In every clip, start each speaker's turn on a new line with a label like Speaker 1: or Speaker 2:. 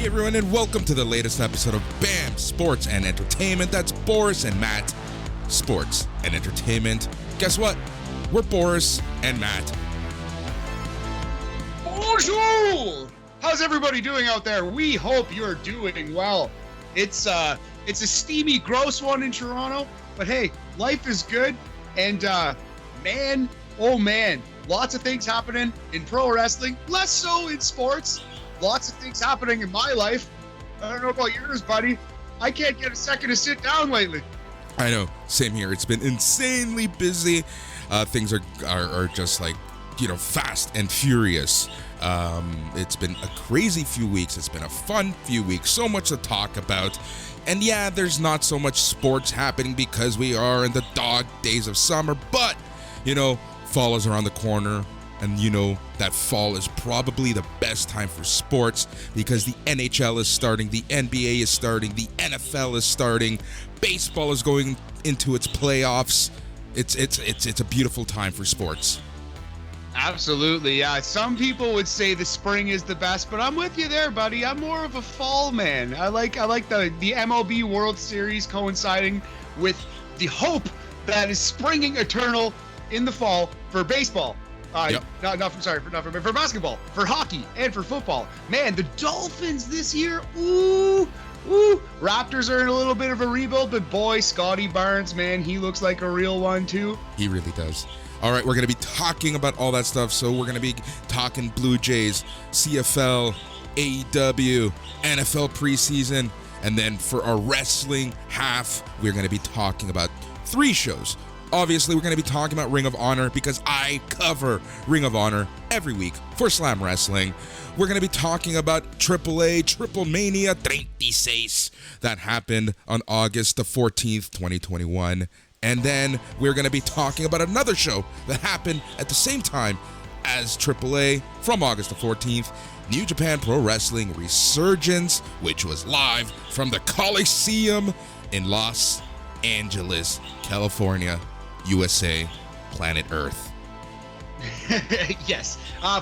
Speaker 1: Hey everyone, and welcome to the latest episode of B.A.M. Sports and Entertainment. That's Boris and Matt. Sports and Entertainment. Guess what? We're Boris and Matt.
Speaker 2: Bonjour! How's everybody doing out there? We hope you're doing well. It's a steamy, gross one in Toronto, but hey, life is good. And man, oh man, lots of things happening in pro wrestling, less so in sports. Lots of things happening in my life. I don't know about yours, buddy. I can't get a second to sit down lately.
Speaker 1: I know, same here. It's been insanely busy. Things are just like, fast and furious. It's been a crazy few weeks. It's been a fun few weeks. So much to talk about. And yeah, there's not so much sports happening because we are in the dog days of summer. But, fall is around the corner. And that fall is probably the best time for sports because the NHL is starting, the NBA is starting, the NFL is starting, baseball is going into its playoffs. It's a beautiful time for sports.
Speaker 2: Absolutely, yeah. Some people would say the spring is the best, but I'm with you there, buddy. I'm more of a fall man. I like the MLB World Series coinciding with the hope that is springing eternal in the fall for baseball.
Speaker 1: Yep.
Speaker 2: For basketball, for hockey, and for football. Man, the Dolphins this year, ooh. Raptors are in a little bit of a rebuild, but boy, Scotty Barnes, man, he looks like a real one too.
Speaker 1: He really does. All right, we're going to be talking about all that stuff. So we're going to be talking Blue Jays, CFL, AEW, NFL preseason, and then for our wrestling half, we're going to be talking about 3 shows. Obviously, we're going to be talking about Ring of Honor because I cover Ring of Honor every week for Slam Wrestling. We're going to be talking about AAA Triple Mania 36 that happened on August the 14th, 2021. And then we're going to be talking about another show that happened at the same time as AAA from August the 14th, New Japan Pro Wrestling Resurgence, which was live from the Coliseum in Los Angeles, California, USA, planet Earth.
Speaker 2: Yes,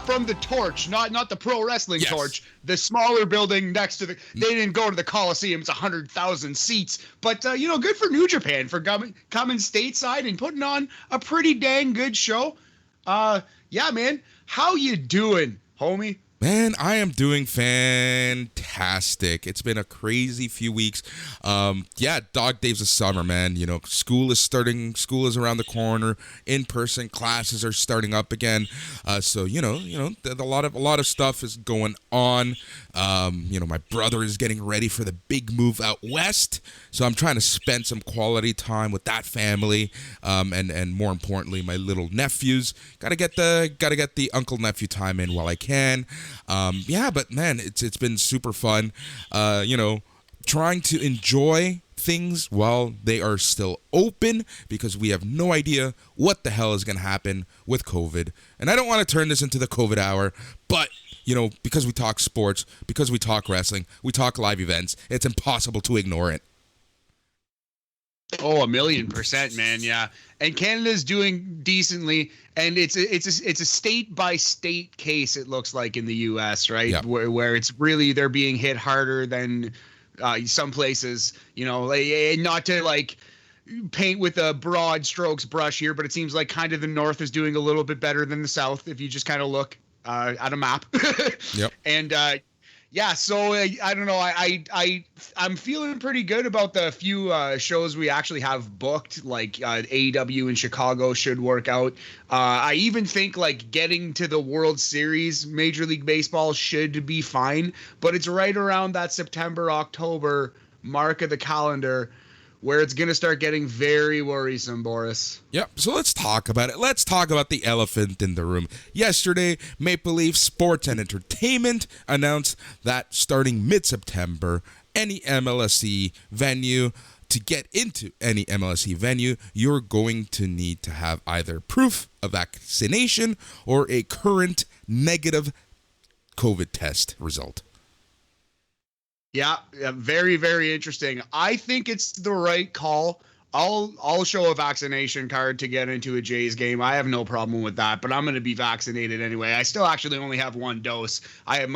Speaker 2: from the Torch, not the pro wrestling
Speaker 1: Yes.
Speaker 2: Torch, the smaller building next to the. They didn't go to the Coliseum; it's 100,000 seats. But good for New Japan for coming stateside and putting on a pretty dang good show. Yeah, man, how you doing, homie?
Speaker 1: Man, I am doing fantastic. It's been a crazy few weeks. Dog days of summer, man. School is starting. School is around the corner. In-person classes are starting up again. So a lot of stuff is going on. My brother is getting ready for the big move out west. So I'm trying to spend some quality time with that family. And more importantly, my little nephews. Gotta get the uncle nephew time in while I can. But man, it's been super fun. Trying to enjoy things while they are still open because we have no idea what the hell is going to happen with COVID. And I don't want to turn this into the COVID hour, but because we talk sports, because we talk wrestling, we talk live events, it's impossible to ignore it.
Speaker 2: Oh, 1,000,000%, man. Yeah. And Canada's doing decently. And it's a state by state case. It looks like in the US, right?
Speaker 1: Yeah.
Speaker 2: Where it's really, they're being hit harder than some places, not to paint with a broad strokes brush here, but it seems like kind of the North is doing a little bit better than the South. If you just kind of look at a map.
Speaker 1: Yep.
Speaker 2: And, so I don't know. I'm feeling pretty good about the few shows we actually have booked. Like AEW in Chicago should work out. I even think getting to the World Series, Major League Baseball should be fine. But it's right around that September, October mark of the calendar where it's going to start getting very worrisome, Boris.
Speaker 1: Yep, so let's talk about it. Let's talk about the elephant in the room. Yesterday, Maple Leaf Sports and Entertainment announced that starting mid-September, any MLSE venue, to get into any MLSE venue, you're going to need to have either proof of vaccination or a current negative COVID test result.
Speaker 2: Yeah, very, very interesting. I think it's the right call. I'll show a vaccination card to get into a Jays game. I have no problem with that, but I'm going to be vaccinated anyway. I still actually only have one dose. I have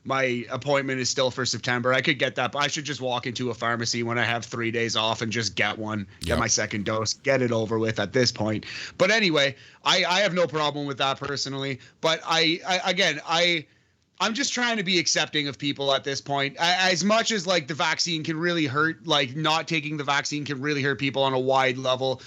Speaker 2: my appointment is still for September. I could get that, but I should just walk into a pharmacy when I have 3 days off and just get one, get my second dose, get it over with at this point. But anyway, I have no problem with that personally. But I'm just trying to be accepting of people at this point. As much as like the vaccine can really hurt, like not taking the vaccine can really hurt people on a wide level.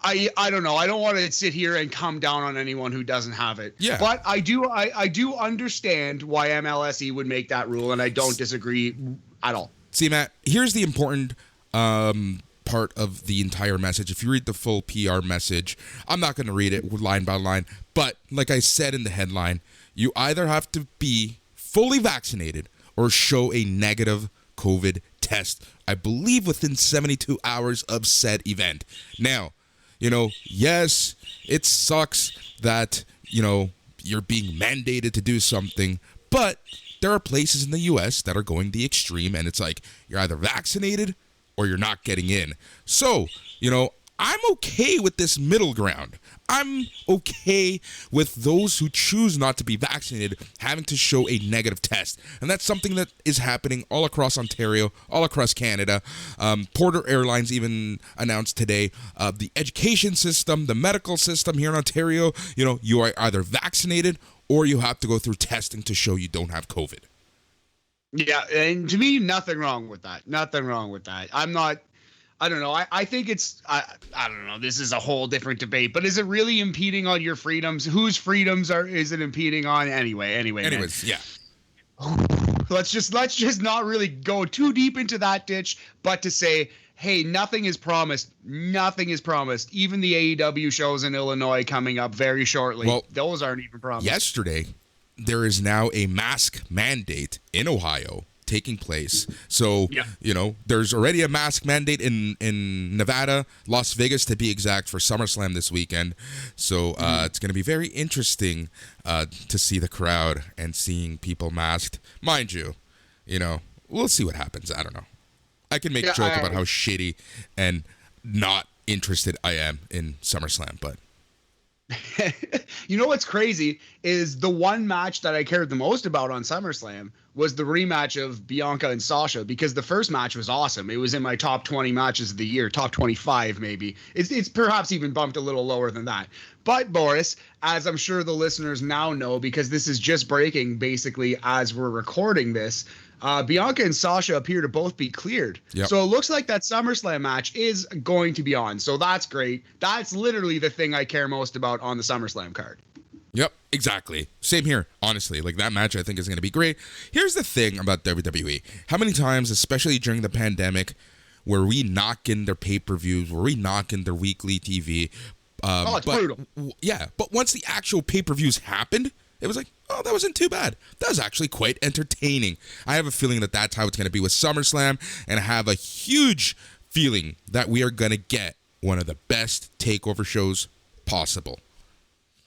Speaker 2: I don't know. I don't want to sit here and come down on anyone who doesn't have it.
Speaker 1: Yeah.
Speaker 2: But I do understand why MLSE would make that rule, and I don't disagree at all.
Speaker 1: See, Matt, here's the important part of the entire message. If you read the full PR message, I'm not going to read it line by line, but like I said in the headline, you either have to be fully vaccinated or show a negative COVID test, I believe within 72 hours of said event. Now, yes, it sucks that, you're being mandated to do something, but there are places in the U.S. that are going the extreme, and it's like you're either vaccinated or you're not getting in. So, I'm okay with this middle ground. I'm okay with those who choose not to be vaccinated having to show a negative test. And that's something that is happening all across Ontario, all across Canada. Porter Airlines even announced today the education system, the medical system here in Ontario, you are either vaccinated or you have to go through testing to show you don't have COVID.
Speaker 2: Yeah, and to me, nothing wrong with that. Nothing wrong with that. I don't know. I think it's, I don't know. This is a whole different debate, but is it really impeding on your freedoms? Whose freedoms is it impeding on anyway?
Speaker 1: Anyways,
Speaker 2: man. Yeah. Let's just not really go too deep into that ditch, but to say, hey, nothing is promised. Nothing is promised. Even the AEW shows in Illinois coming up very shortly. Well, those aren't even promised.
Speaker 1: Yesterday, there is now a mask mandate in Ohio taking place. So, there's already a mask mandate in Nevada, Las Vegas to be exact, for SummerSlam this weekend. So it's going to be very interesting to see the crowd and seeing people masked. Mind you, we'll see what happens. I don't know. I can make a joke about how shitty and not interested I am in SummerSlam, but
Speaker 2: you know what's crazy is the one match that I cared the most about on SummerSlam was the rematch of Bianca and Sasha, because the first match was awesome. It was in my top 20 matches of the year, top 25 maybe. It's perhaps even bumped a little lower than that. But Boris, as I'm sure the listeners now know, because this is just breaking basically as we're recording this, Bianca and Sasha appear to both be cleared. Yep. So it looks like that SummerSlam match is going to be on. So that's great. That's literally the thing I care most about on the SummerSlam card.
Speaker 1: Yep, exactly. Same here, honestly. Like, that match I think is going to be great. Here's the thing about WWE. How many times, especially during the pandemic, were we knock in their pay-per-views, were we knock in their weekly TV?
Speaker 2: It's brutal.
Speaker 1: Yeah, but once the actual pay-per-views happened, it was like, oh, that wasn't too bad. That was actually quite entertaining. I have a feeling that that's how it's going to be with SummerSlam, and I have a huge feeling that we are going to get one of the best takeover shows possible.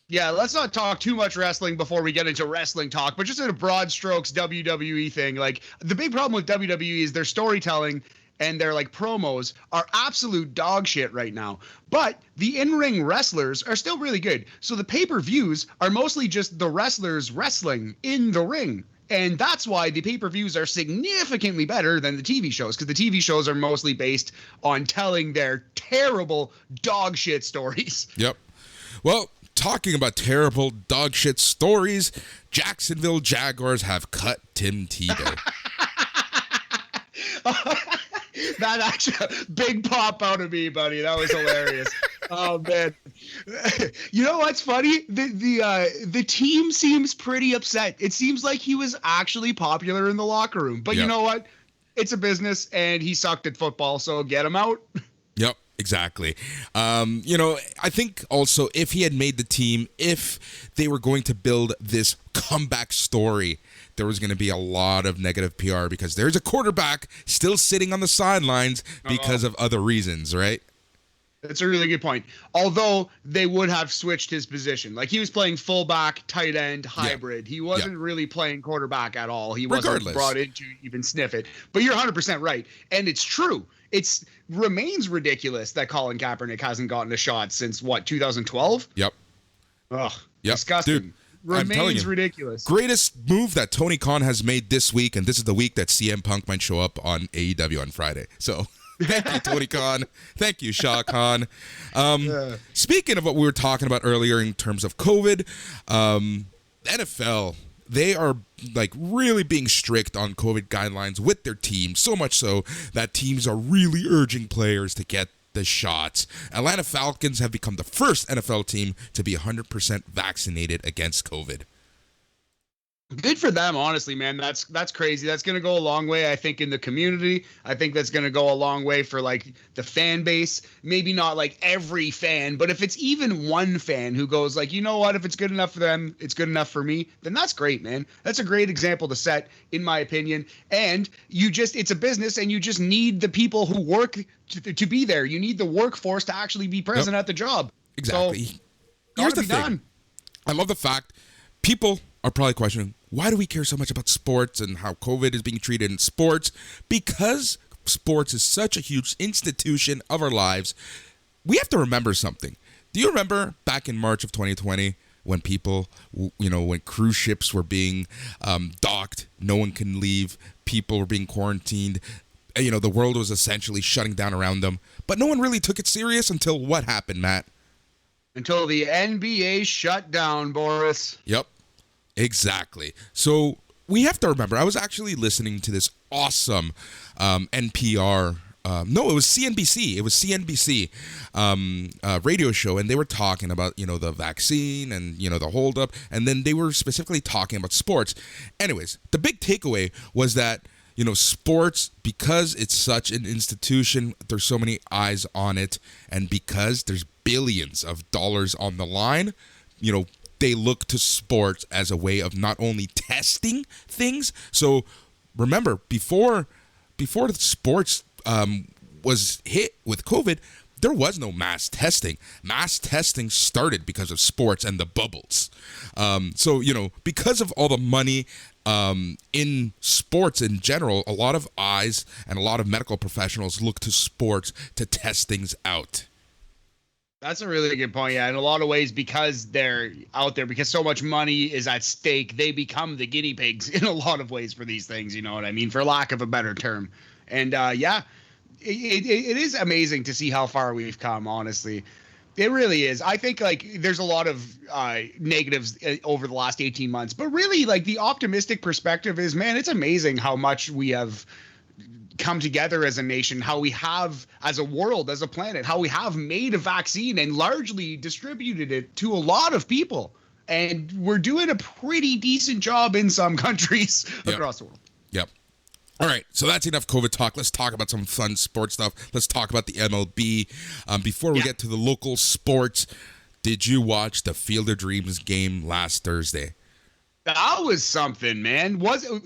Speaker 2: Yeah, let's not talk too much wrestling before we get into wrestling talk, but just in a broad strokes WWE thing. Like, the big problem with WWE is their storytelling and their like promos are absolute dog shit right now. But the in-ring wrestlers are still really good. So the pay-per-views are mostly just the wrestlers wrestling in the ring. And that's why the pay-per-views are significantly better than the TV shows, because the TV shows are mostly based on telling their terrible dog shit stories.
Speaker 1: Yep. Well, talking about terrible dog shit stories, Jacksonville Jaguars have cut Tim Tebow.
Speaker 2: That actually big pop out of me, buddy. That was hilarious. Oh man, you know what's funny? The team seems pretty upset. It seems like he was actually popular in the locker room, but You know what? It's a business, and he sucked at football, so get him out.
Speaker 1: Yep. Exactly. I think also if he had made the team, if they were going to build this comeback story, there was going to be a lot of negative PR because there's a quarterback still sitting on the sidelines because of other reasons, right?
Speaker 2: That's a really good point. Although they would have switched his position. Like, he was playing fullback, tight end, hybrid. He wasn't really playing quarterback at all. He wasn't brought in to even sniff it. But you're 100% right. And it's true. It remains ridiculous that Colin Kaepernick hasn't gotten a shot since, 2012?
Speaker 1: Yep.
Speaker 2: Ugh, disgusting.
Speaker 1: Dude, I'm telling
Speaker 2: Remains
Speaker 1: you,
Speaker 2: ridiculous.
Speaker 1: greatest move that Tony Khan has made this week, and this is the week that CM Punk might show up on AEW on Friday. So thank you, Tony Khan. Thank you, Shah Khan. Speaking of what we were talking about earlier in terms of COVID, NFL, they are like really being strict on COVID guidelines with their teams, so much so that teams are really urging players to get the shots. Atlanta Falcons have become the first NFL team to be 100% vaccinated against COVID.
Speaker 2: Good for them, honestly, man. That's crazy. That's going to go a long way, I think, in the community. I think that's going to go a long way for, like, the fan base. Maybe not, like, every fan, but if it's even one fan who goes, like, you know what, if it's good enough for them, it's good enough for me, then that's great, man. That's a great example to set, in my opinion. And it's a business, and you just need the people who work to be there. You need the workforce to actually be present at the job.
Speaker 1: Exactly.
Speaker 2: So,
Speaker 1: here's the thing.
Speaker 2: done.
Speaker 1: I love the fact people are probably questioning, why do we care so much about sports and how COVID is being treated in sports? Because sports is such a huge institution of our lives. We have to remember something. Do you remember back in March of 2020 when people, when cruise ships were being docked, no one can leave, people were being quarantined, the world was essentially shutting down around them, but no one really took it serious until what happened, Matt?
Speaker 2: Until the NBA shut down, Boris.
Speaker 1: Yep. Exactly. So we have to remember, I was actually listening to this awesome NPR. No, it was CNBC. It was CNBC radio show, and they were talking about, the vaccine and, the holdup, and then they were specifically talking about sports. Anyways, the big takeaway was that, sports, because it's such an institution, there's so many eyes on it, and because there's billions of dollars on the line, they look to sports as a way of not only testing things. So remember, before the sports was hit with COVID, there was no mass testing. Mass testing started because of sports and the bubbles. So, because of all the money in sports in general, a lot of eyes and a lot of medical professionals look to sports to test things out.
Speaker 2: That's a really good point. Yeah, in a lot of ways, because they're out there, because so much money is at stake, they become the guinea pigs in a lot of ways for these things. You know what I mean? For lack of a better term. And it is amazing to see how far we've come. Honestly, it really is. I think there's a lot of negatives over the last 18 months, but really the optimistic perspective is, man, it's amazing how much we have come together as a nation, how we have, as a world, as a planet, how we have made a vaccine and largely distributed it to a lot of people. And we're doing a pretty decent job in some countries across the world.
Speaker 1: Yep. All right, so that's enough COVID talk. Let's talk about some fun sports stuff. Let's talk about the MLB. Before we get to the local sports, did you watch the Field of Dreams game last Thursday?
Speaker 2: That was something, man.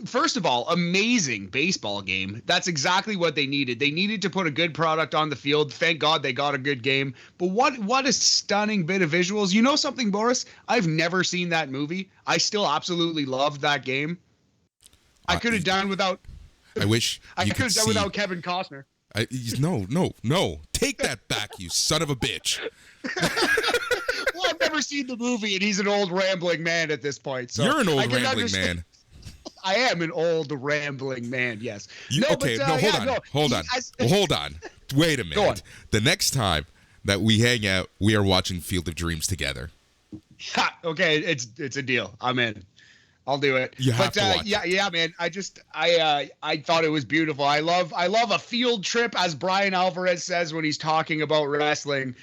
Speaker 2: First of all, amazing baseball game. That's exactly what they needed. They needed to put a good product on the field. Thank God they got a good game. But what a stunning bit of visuals. You know something, Boris? I've never seen that movie. I still absolutely loved that game. I could have done without.
Speaker 1: I wish
Speaker 2: I could have done without Kevin Costner.
Speaker 1: No. Take that back, you son of a bitch.
Speaker 2: Well, I've never seen the movie, and he's an old rambling man at this point. So
Speaker 1: you're an old rambling man.
Speaker 2: I am an old rambling man. Yes.
Speaker 1: Hold on. Wait a minute.
Speaker 2: Go on.
Speaker 1: The next time that we hang out, we are watching Field of Dreams together.
Speaker 2: Okay, it's a deal. I'm in. I'll do it.
Speaker 1: You have to watch it.
Speaker 2: Yeah, man. I thought it was beautiful. I love a field trip, as Brian Alvarez says when he's talking about wrestling.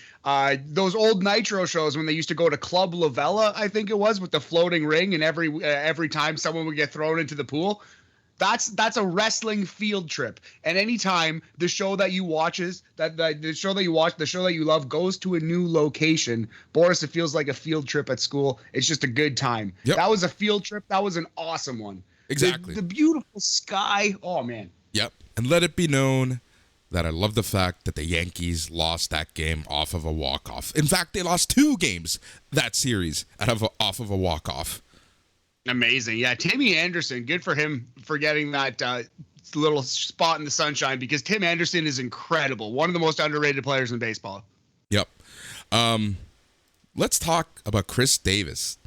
Speaker 2: Those old Nitro shows when they used to go to Club Lavella, I think it was, with the floating ring, and every time someone would get thrown into the pool. That's a wrestling field trip. And anytime the show that you watch the show that you love goes to a new location, Boris, it feels like a field trip at school. It's just a good time.
Speaker 1: Yep.
Speaker 2: That was a field trip. That was an awesome one.
Speaker 1: Exactly.
Speaker 2: The beautiful sky. Oh, man.
Speaker 1: Yep. And let it be known that I love the fact that the Yankees lost that game off of a walk-off. In fact, they lost 2 games that series off of a walk-off.
Speaker 2: Amazing. Yeah, Timmy Anderson, good for him for getting that little spot in the sunshine, because Tim Anderson is incredible. One of the most underrated players in baseball.
Speaker 1: Yep. Let's talk about Chris Davis.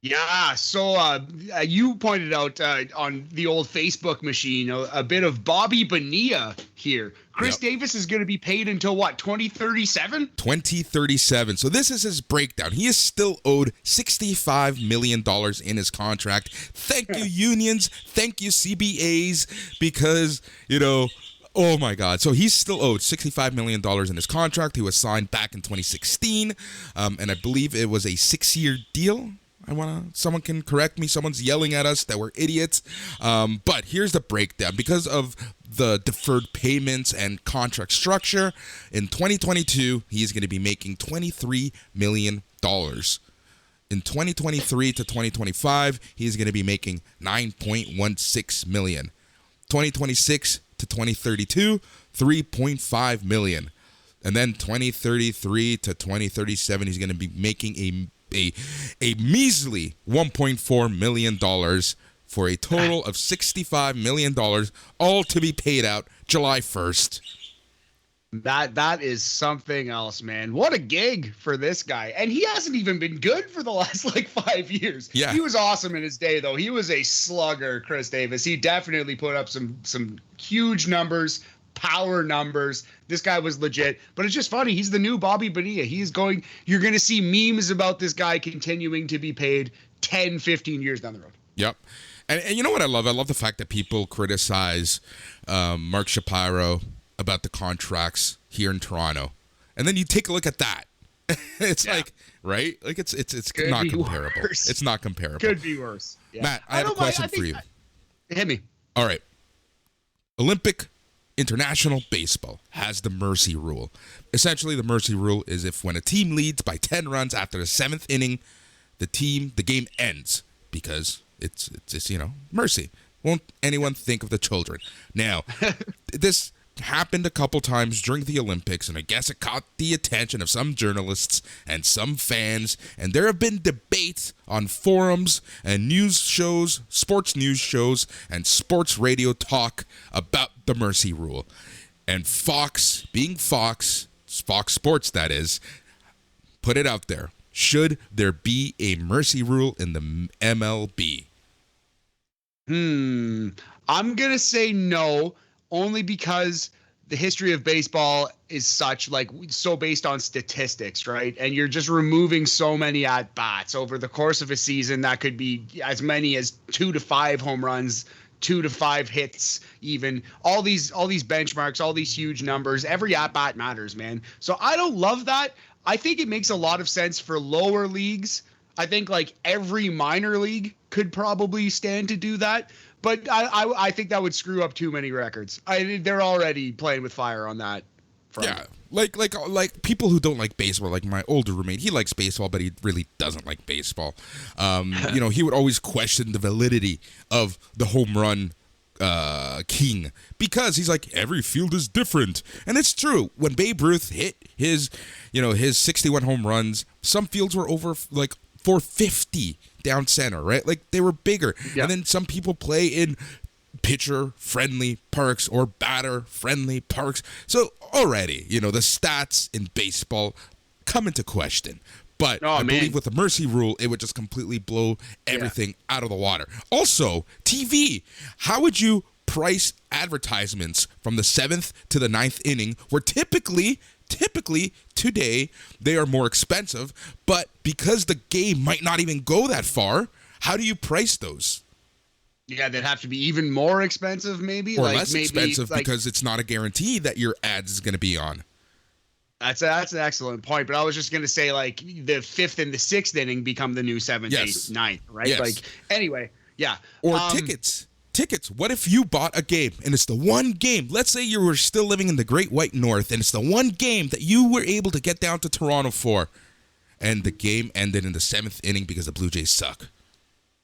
Speaker 2: Yeah, so you pointed out on the old Facebook machine a bit of Bobby Bonilla here. Chris
Speaker 1: Yep.
Speaker 2: Davis is going to be paid until what, 2037?
Speaker 1: 2037. So this is his breakdown. He is still owed $65 million in his contract. Thank you, unions. Thank you, CBAs, because, oh my God. So he's still owed $65 million in his contract. He was signed back in 2016, and I believe it was a 6-year deal. Someone can correct me. Someone's yelling at us that we're idiots. But here's the breakdown. Because of the deferred payments and contract structure, in 2022, he's going to be making $23 million. In 2023 to 2025, he's going to be making $9.16 million. 2026 to 2032, $3.5 million. And then 2033 to 2037, he's going to be making a measly $1.4 million for a total of $65 million, all to be paid out July 1st.
Speaker 2: That is something else, man. What a gig for this guy. And he hasn't even been good for the last 5 years.
Speaker 1: Yeah.
Speaker 2: He was awesome in his day, though. He was a slugger, Chris Davis. He definitely put up some huge numbers, power numbers. This guy was legit. But it's just funny. He's the new Bobby Bonilla. You're going to see memes about this guy continuing to be paid 10, 15 years down the road.
Speaker 1: Yep. And you know what I love? I love the fact that people criticize Mark Shapiro about the contracts here in Toronto. And then you take a look at that. It's right? It's not comparable.
Speaker 2: Worse.
Speaker 1: It's not comparable.
Speaker 2: Could be worse. Yeah.
Speaker 1: Matt, I have a question for you.
Speaker 2: Hit me.
Speaker 1: All right. Olympic International Baseball has the mercy rule. Essentially, the mercy rule is if when a team leads by 10 runs after the 7th inning, the game ends because it's mercy. Won't anyone think of the children? Now, this happened a couple times during the Olympics, and I guess it caught the attention of some journalists and some fans, and there have been debates on forums and news shows, sports news shows, and sports radio talk about the mercy rule. And Fox, being Fox Sports that is, put it out there. Should there be a mercy rule in the MLB?
Speaker 2: I'm going to say no, only because the history of baseball is such, so based on statistics, right? And you're just removing so many at-bats over the course of a season. That could be as many as 2 to 5 home runs, 2 to 5 hits, even all these benchmarks, all these huge numbers. Every at-bat matters, man. So I don't love that. I think it makes a lot of sense for lower leagues. I think every minor league could probably stand to do that. But I think that would screw up too many records. They're already playing with fire on that front.
Speaker 1: Yeah, like people who don't like baseball, like my older roommate, he likes baseball, but he really doesn't like baseball. He would always question the validity of the home run king because he's like, every field is different. And it's true. When Babe Ruth hit his 61 home runs, some fields were over 450 down center, right? They were bigger. Yeah. And then some people play in pitcher-friendly parks or batter-friendly parks. So already, the stats in baseball come into question. But I believe with the mercy rule, it would just completely blow everything out of the water. Also, TV. How would you price advertisements from the 7th to the 9th inning where typically today they are more expensive, but because the game might not even go that far, how do you price those?
Speaker 2: Yeah, they'd have to be even more expensive, maybe,
Speaker 1: or less expensive because it's not a guarantee that your ads is going to be on.
Speaker 2: That's an excellent point, but I was just going to say the 5th and the 6th inning become the new 7th, 8th, 9th, right?
Speaker 1: Yes.
Speaker 2: Anyway, yeah.
Speaker 1: Or tickets. What if you bought a game and it's the one game? Let's say you were still living in the Great White North and it's the one game that you were able to get down to Toronto for, and the game ended in the 7th inning because the Blue Jays suck.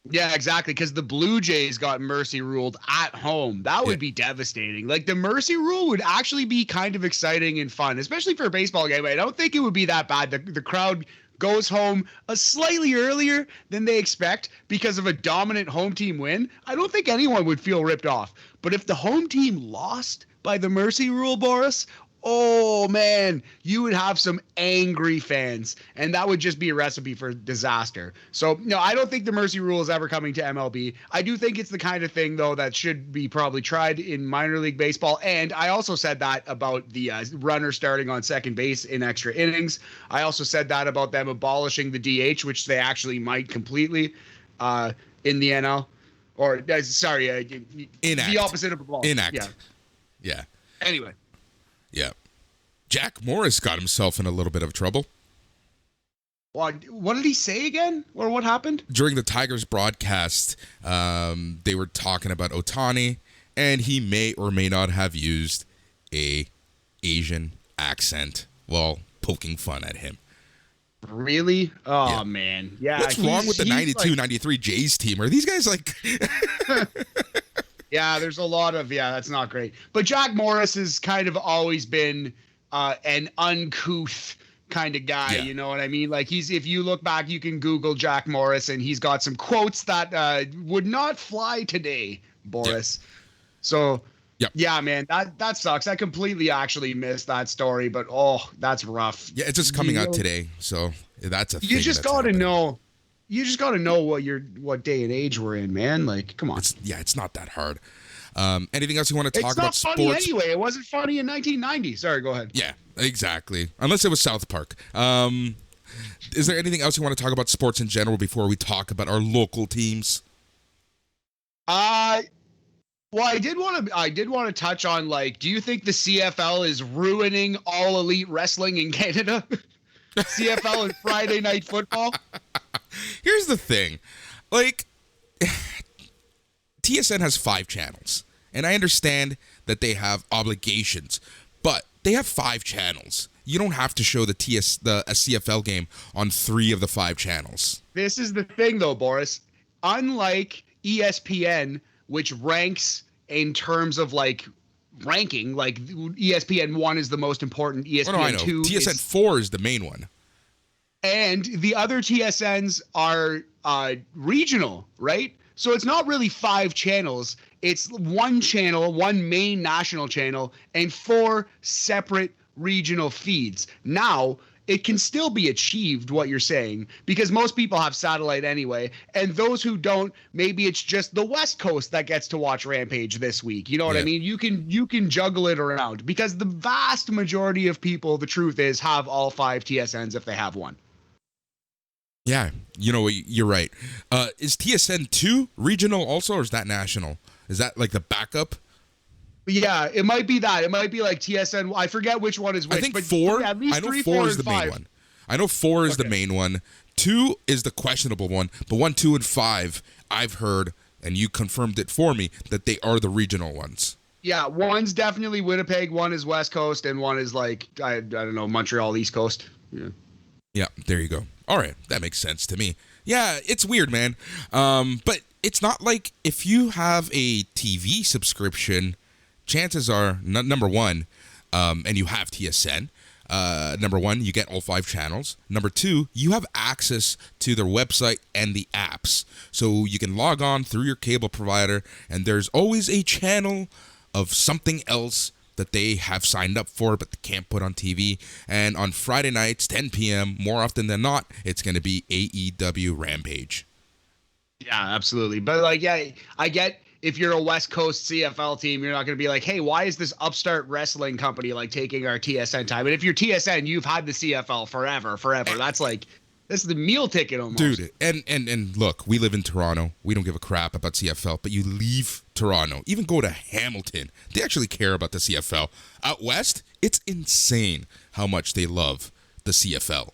Speaker 2: Yeah, exactly, because the Blue Jays got mercy ruled at home. That would be devastating. The mercy rule would actually be kind of exciting and fun, especially for a baseball game. I don't think it would be that bad. The crowd goes home slightly earlier than they expect because of a dominant home team win. I don't think anyone would feel ripped off. But if the home team lost by the mercy rule, Boris, oh man, you would have some angry fans, and that would just be a recipe for disaster. So no, I don't think the mercy rule is ever coming to MLB. I do think it's the kind of thing though that should be probably tried in minor league baseball. And I also said that about the runner starting on second base in extra innings. I also said that about them abolishing the DH, which they actually might completely in the NL. Or the opposite of abolish.
Speaker 1: Enact. Yeah.
Speaker 2: Anyway.
Speaker 1: Yeah. Jack Morris got himself in a little bit of trouble.
Speaker 2: What did he say again? Or what happened?
Speaker 1: During the Tigers broadcast, they were talking about Ohtani, and he may or may not have used a Asian accent while poking fun at him.
Speaker 2: Really? Oh, yeah. Man. Yeah.
Speaker 1: What's wrong with the 92, 93 Jays team? Are these guys like...
Speaker 2: Yeah, there's a lot of, that's not great. But Jack Morris has kind of always been an uncouth kind of guy, you know what I mean? Like if you look back, you can Google Jack Morris and he's got some quotes that would not fly today, Boris. Yeah. So, yeah, man, that sucks. I completely actually missed that story, but that's rough.
Speaker 1: Yeah, it's just coming out today, so that's a thing.
Speaker 2: You just got to know. You just got to know what day and age we're in, man. Like, come on.
Speaker 1: It's not that hard. Anything else you want to talk about?
Speaker 2: It's not funny anyway. It wasn't funny in 1990. Sorry, go ahead.
Speaker 1: Yeah, exactly. Unless it was South Park. Is there anything else you want to talk about sports in general before we talk about our local teams?
Speaker 2: Well, I did want to touch on, like, do you think the CFL is ruining all elite wrestling in Canada? CFL and Friday Night Football?
Speaker 1: Here's the thing. Like, TSN has 5 channels, and I understand that they have obligations, but they have 5 channels. You don't have to show a CFL game on 3 of the 5 channels. This
Speaker 2: is the thing, though, Boris. Unlike ESPN, which ranks in terms of, like, ranking, like ESPN 1 is the most important, ESPN 2
Speaker 1: TSN 4 is the main one.
Speaker 2: And the other TSNs are regional, right? So it's not really 5 channels. It's 1 channel, 1 main national channel, and 4 separate regional feeds. Now, it can still be achieved, what you're saying, because most people have satellite anyway. And those who don't, maybe it's just the West Coast that gets to watch Rampage this week. You know what I mean? You can juggle it around, because the vast majority of people, the truth is, have all 5 TSNs if they have one.
Speaker 1: Yeah, you're right. Is TSN 2 regional also, or is that national? Is that like the backup?
Speaker 2: Yeah, it might be that. It might be like TSN. I forget which one is which.
Speaker 1: I think 4. At least 4 is the main one. I know 4 is the main one. 2 is the questionable one. But 1, 2, and 5, I've heard, and you confirmed it for me, that they are the regional ones.
Speaker 2: Yeah, one's definitely Winnipeg, one is West Coast, and one is like, I don't know, Montreal, East Coast.
Speaker 1: Yeah, there you go. All right, that makes sense to me. Yeah, it's weird, man. But it's not like if you have a TV subscription, chances are, number one, and you have TSN, number one, you get all 5 channels. Number 2, you have access to their website and the apps. So you can log on through your cable provider, and there's always a channel of something else that they have signed up for but they can't put on TV. And on Friday nights, 10 p.m., more often than not, it's going to be AEW Rampage.
Speaker 2: Yeah, absolutely. But, like, yeah, I get if you're a West Coast CFL team, you're not going to be like, hey, why is this upstart wrestling company, like, taking our TSN time? And if you're TSN, you've had the CFL forever. That's like... This is the meal ticket almost.
Speaker 1: Dude, and look, we live in Toronto. We don't give a crap about CFL, but you leave Toronto, even go to Hamilton, they actually care about the CFL. Out west, it's insane how much they love the CFL.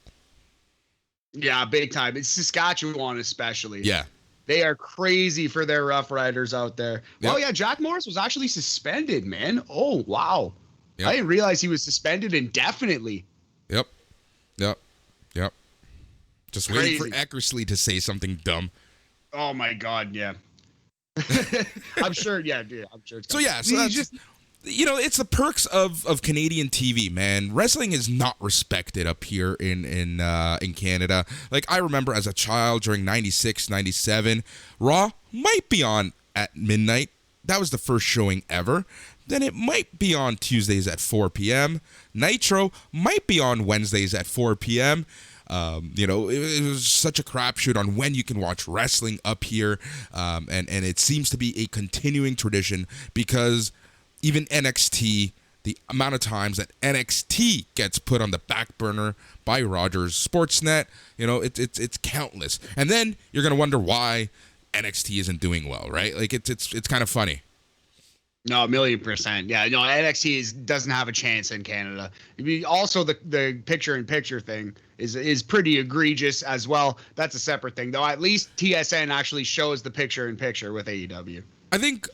Speaker 2: Yeah, big time. It's Saskatchewan especially.
Speaker 1: Yeah.
Speaker 2: They are crazy for their Rough Riders out there. Yep. Oh, yeah, Jack Morris was actually suspended, man. Oh, wow. Yep. I didn't realize he was suspended indefinitely.
Speaker 1: Yep. Just waiting for Eckersley to say something dumb.
Speaker 2: Oh my God, yeah. I'm sure, yeah, dude. I'm sure.
Speaker 1: So that's just, it's the perks of Canadian TV, man. Wrestling is not respected up here in Canada. Like, I remember as a child during 96, 97, Raw might be on at midnight. That was the first showing ever. then it might be on Tuesdays at 4 p.m. Nitro might be on Wednesdays at 4 p.m. It was such a crapshoot on when you can watch wrestling up here, and it seems to be a continuing tradition because even NXT, the amount of times that NXT gets put on the back burner by Rogers Sportsnet, it's countless. And then you're gonna wonder why NXT isn't doing well, right? Like it's kind of funny.
Speaker 2: No, 1,000,000%. Yeah, no, NXT doesn't have a chance in Canada. Also, the picture-in-picture thing is pretty egregious as well. That's a separate thing, though. At least TSN actually shows the picture-in-picture with AEW.
Speaker 1: I think,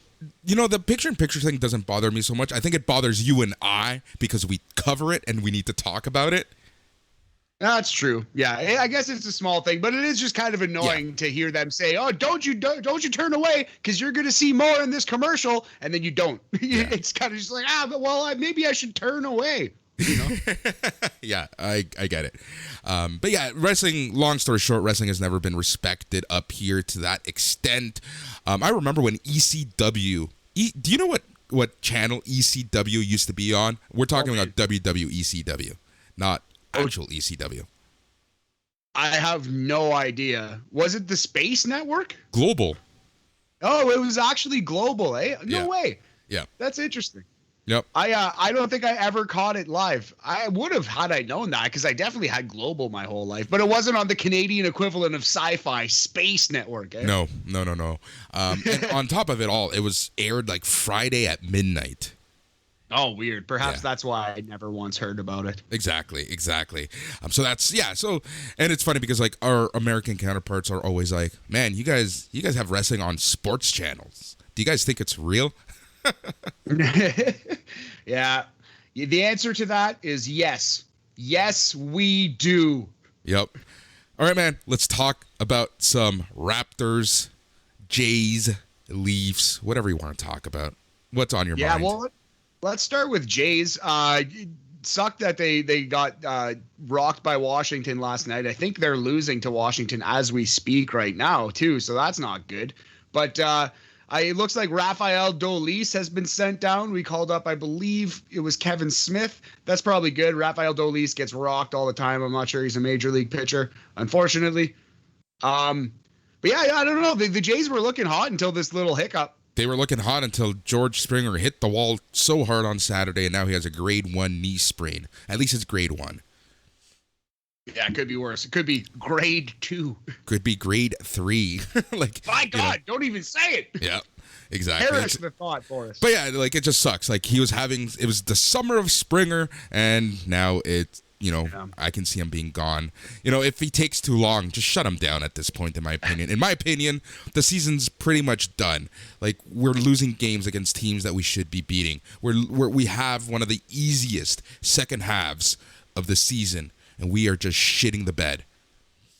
Speaker 1: the picture-in-picture thing doesn't bother me so much. I think it bothers you and I because we cover it and we need to talk about it.
Speaker 2: That's true. Yeah, I guess it's a small thing, but it is just kind of annoying to hear them say, "Oh, don't you turn away because you're going to see more in this commercial," and then you don't. Yeah. It's kind of just like, maybe I should turn away.
Speaker 1: Yeah, I get it. But yeah, wrestling. Long story short, wrestling has never been respected up here to that extent. I remember when ECW. Do you know what channel ECW used to be on? We're talking about WWECW, not actual ECW.
Speaker 2: I have no idea. Was it the Space Network?
Speaker 1: Global.
Speaker 2: Oh, it was actually Global, eh? No way.
Speaker 1: Yeah.
Speaker 2: That's interesting.
Speaker 1: Yep.
Speaker 2: I don't think I ever caught it live. I would have had I known that because I definitely had Global my whole life, but it wasn't on the Canadian equivalent of Sci-Fi Space Network. Eh?
Speaker 1: No. And on top of it all, it was aired like Friday at midnight.
Speaker 2: Oh, weird. Perhaps that's why I never once heard about it.
Speaker 1: Exactly. So that's, and it's funny because like our American counterparts are always like, man, you guys have wrestling on sports channels. Do you guys think it's real?
Speaker 2: Yeah. The answer to that is yes. Yes, we do.
Speaker 1: Yep. All right, man. Let's talk about some Raptors, Jays, Leafs, whatever you want to talk about. What's on your mind?
Speaker 2: Yeah, well, let's start with Jays. It sucked that they got rocked by Washington last night. I think they're losing to Washington as we speak right now, too, so that's not good. But it looks like Rafael Dolis has been sent down. We called up, I believe it was Kevin Smith. That's probably good. Rafael Dolis gets rocked all the time. I'm not sure he's a major league pitcher, unfortunately. But yeah, I don't know. The Jays were looking hot until this little hiccup.
Speaker 1: They were looking hot until George Springer hit the wall so hard on Saturday, and now he has a grade 1 knee sprain. At least it's grade 1.
Speaker 2: Yeah, it could be worse. It could be grade 2.
Speaker 1: Could be grade 3.
Speaker 2: My God, don't even say it.
Speaker 1: Yeah, exactly.
Speaker 2: Perish the thought for us.
Speaker 1: But yeah, it just sucks. Like it was the summer of Springer, and now it's, I can see him being gone. If he takes too long, just shut him down at this point, in my opinion. In my opinion, the season's pretty much done. Like, we're losing games against teams that we should be beating. We have one of the easiest second halves of the season, and we are just shitting the bed.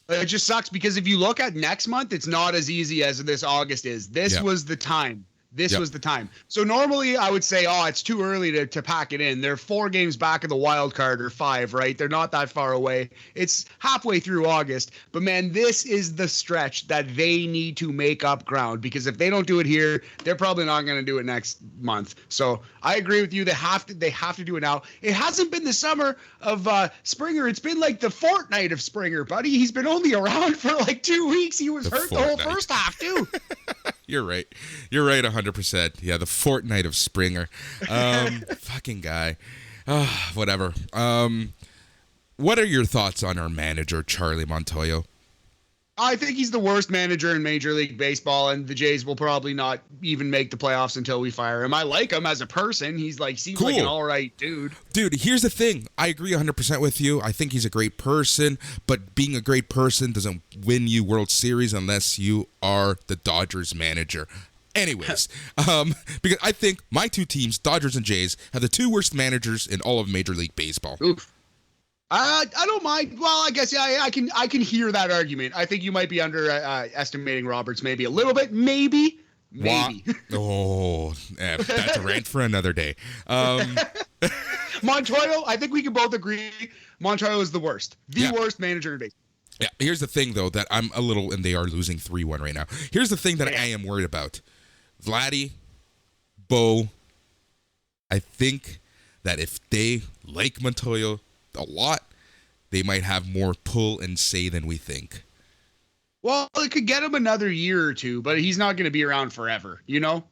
Speaker 2: It just sucks because if you look at next month, it's not as easy as this August is. This was the time. This was the time. So normally I would say, it's too early to pack it in. They're 4 games back of the wild card, or 5, right? They're not that far away. It's halfway through August. But man, this is the stretch that they need to make up ground, because if they don't do it here, they're probably not going to do it next month. So I agree with you. They have to do it now. It hasn't been the summer of Springer. It's been like the fortnight of Springer, buddy. He's been only around for like 2 weeks. He was hurt the whole first half too.
Speaker 1: You're right. You're right 100%. Yeah, the fortnight of Springer. Fucking guy. Whatever. What are your thoughts on our manager, Charlie Montoyo?
Speaker 2: I think he's the worst manager in Major League Baseball, and the Jays will probably not even make the playoffs until we fire him. I like him as a person. He's seems like an all right dude.
Speaker 1: Dude, here's the thing. I agree 100% with you. I think he's a great person, but being a great person doesn't win you World Series unless you are the Dodgers manager. Anyways, because I think my 2 teams, Dodgers and Jays, have the 2 worst managers in all of Major League Baseball.
Speaker 2: Oof. I don't mind. Well, I guess I can hear that argument. I think you might be underestimating Roberts maybe a little bit. Maybe.
Speaker 1: Oh, that's a rant for another day.
Speaker 2: Montoyo, I think we can both agree Montoyo is the worst. The worst manager in baseball.
Speaker 1: Yeah, here's the thing, though, that I'm a little, and they are losing 3-1 right now. Here's the thing that I am worried about. Vladdy, Bo, I think that if they like Montoya a lot, they might have more pull and say than we think.
Speaker 2: Well, it could get him another year or two, but he's not going to be around forever.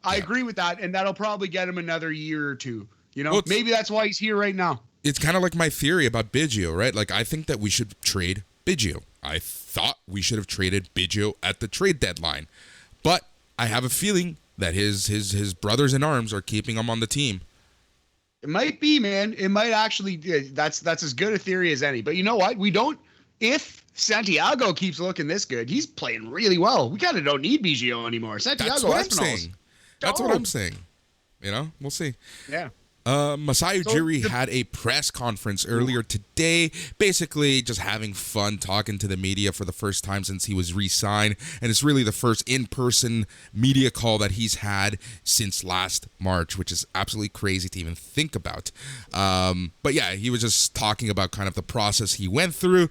Speaker 2: I agree with that, and that'll probably get him another year or two. Well, maybe that's why he's here right now.
Speaker 1: It's kind of like my theory about Biggio, right? Like, I think that we should trade Biggio. I thought we should have traded Biggio at the trade deadline, but I have a feeling that his brothers in arms are keeping him on the team.
Speaker 2: It might be, man. It might actually. That's as good a theory as any. But you know what? We don't. If Santiago keeps looking this good, he's playing really well. We kind of don't need Biggio anymore. Santiago,
Speaker 1: that's what I'm saying. That's what I'm saying. We'll see.
Speaker 2: Yeah.
Speaker 1: Masai Ujiri had a press conference earlier today, basically just having fun talking to the media for the first time since he was re-signed, and it's really the first in-person media call that he's had since last March, which is absolutely crazy to even think about. But yeah, he was just talking about kind of the process he went through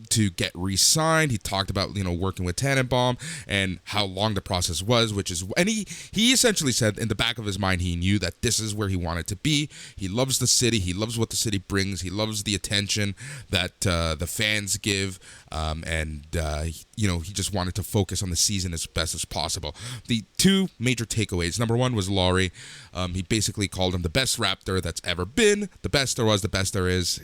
Speaker 1: to get re-signed. He talked about working with Tannenbaum and how long the process was, and he essentially said in the back of his mind he knew that this is where he wanted to be. He loves the city. He loves what the city brings. He loves the attention that the fans give, and he just wanted to focus on the season as best as possible. The two major takeaways. Number one was Laurie. He basically called him the best Raptor that's ever been, the best there was, the best there is.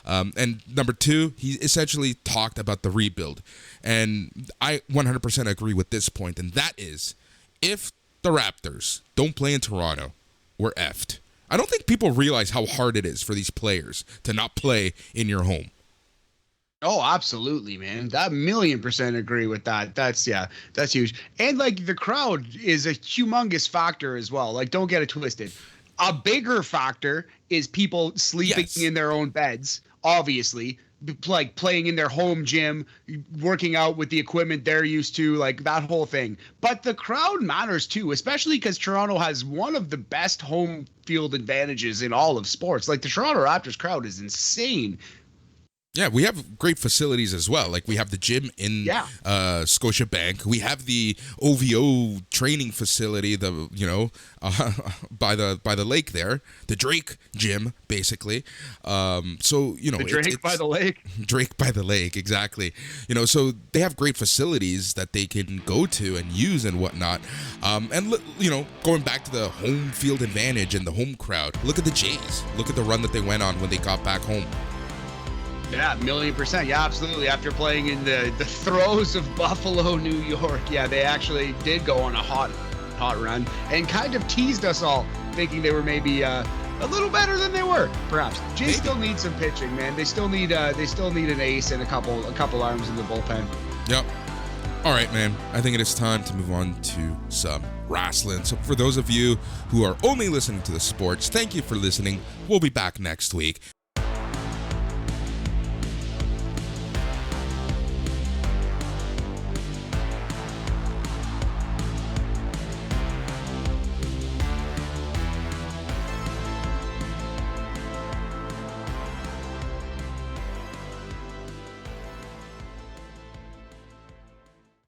Speaker 1: And number two, he essentially talked about the rebuild, and I 100% agree with this point, and that is, if the Raptors don't play in Toronto, we're effed. I don't think people realize how hard it is for these players to not play in your home.
Speaker 2: Oh, absolutely, man. That 1,000,000% agree with that. That's huge. And like the crowd is a humongous factor as well. Like, don't get it twisted. A bigger factor is people sleeping in their own beds, obviously, like playing in their home gym, working out with the equipment they're used to, like that whole thing. But the crowd matters too, especially because Toronto has one of the best home field advantages in all of sports. Like the Toronto Raptors crowd is insane.
Speaker 1: Yeah, we have great facilities as well. Like we have the gym in Scotiabank. We have the OVO training facility, by the lake there, the Drake gym, basically.
Speaker 2: The Drake by the lake.
Speaker 1: Drake by the lake, exactly. So they have great facilities that they can go to and use and whatnot. Going back to the home field advantage and the home crowd. Look at the Jays. Look at the run that they went on when they got back home.
Speaker 2: Yeah, 1,000,000%. Yeah, absolutely. After playing in the throes of Buffalo, New York, yeah, they actually did go on a hot run and kind of teased us all, thinking they were maybe a little better than they were. Perhaps. Jays still need some pitching, man. They still need an ace and a couple arms in the bullpen.
Speaker 1: Yep. All right, man. I think it is time to move on to some wrestling. So for those of you who are only listening to the sports, thank you for listening. We'll be back next week.